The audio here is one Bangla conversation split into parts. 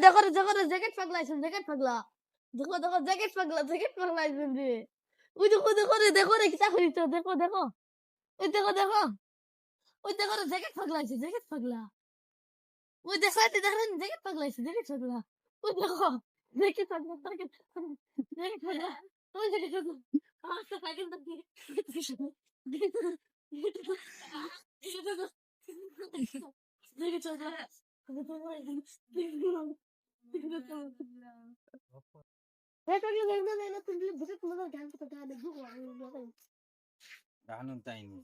দেখো রে জ্যাকেট পাগলা আইছেন জ্যাকেট পাগলা দেখো জ্যাকেট পাগলা আইছেন রে ওই দেখো রে কিতা করিস দেখো ওই দেখো ওই দেখো রে জ্যাকেট পাগলা আইছে জ্যাকেট পাগলা ওই দেখেন জ্যাকেট পাগলা আইছে জ্যাকেট পাগলা ওই দেখো জ্যাকেট পাগলা জ্যাকেট পাগলা ওই জ্যাকেট পাগলা আমার তো সাইকেল তো জ্যাকেট গান শুনতাইনি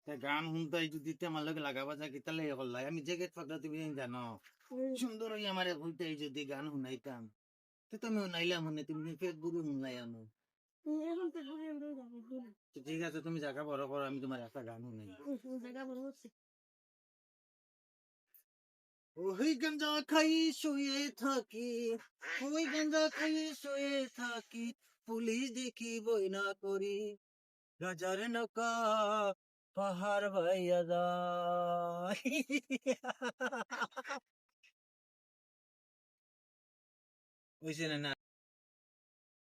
গান শুনতাই যদি আমার লগে লাগাবা যা কি তাহলে করলাই আমি জ্যাকেট ফাকলা তুমি জানো সুন্দর হই আমার হইতাই যদি গান শুনাইতাম তো তুমি শুনাইলাম মনে তুমি ফেসবুকে শুনলাই আনো ঠিক আছে তুমি জায়গা বড় করো আমি তোমার একটা গান শুনাই ওই গাঞ্জা খাই শুয়ে থাকি ওই গাঞ্জা খাই শুয়ে থাকি পুলিশ দেখি বই না করি গাজার নৌকা পাহাড় ভাইয়া যায় বুঝছে না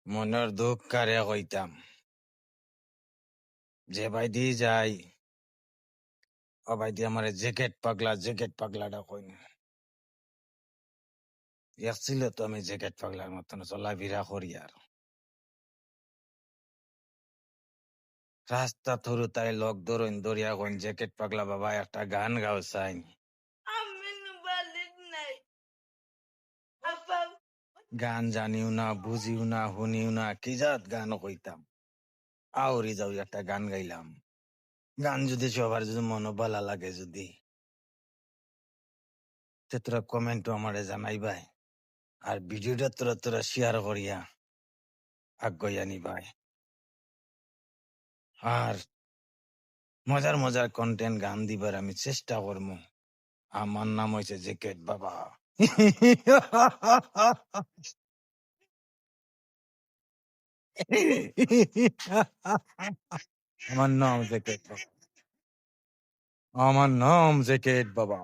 মনের দুঃখ কারে কইতাম যে ভাই দি যাই ও ভাই দি আমার জ্যাকেট পাগলাটা কই না ছিল তো আমি জ্যাকেট পাগলার মতন চলাফেরা করি আর রাস্তা থরু তাই লক ধরুন দরিয়া কইন জ্যাকেট পাগলা বাবা একটা গান গাও চাই গান জানিও না বুঝিও না শুনিও না কি জাত গান কইতাম আউরি যাও একটা গান গাইলাম গান যদি সবার যদি মন ভালো লাগে যদি তোরা কমেন্ট আমারে জানাইবাই আর ভিডিওটা তোরা শেয়ার করিয়া আগাইয়া নিবাই আর মজার কন্টেন্ট গান দিবার আমি চেষ্টা করবো আমার নাম হয়েছে জ্যাকেট বাবা আমার নাম জ্যাকেট বাবা আমার নাম জ্যাকেট বাবা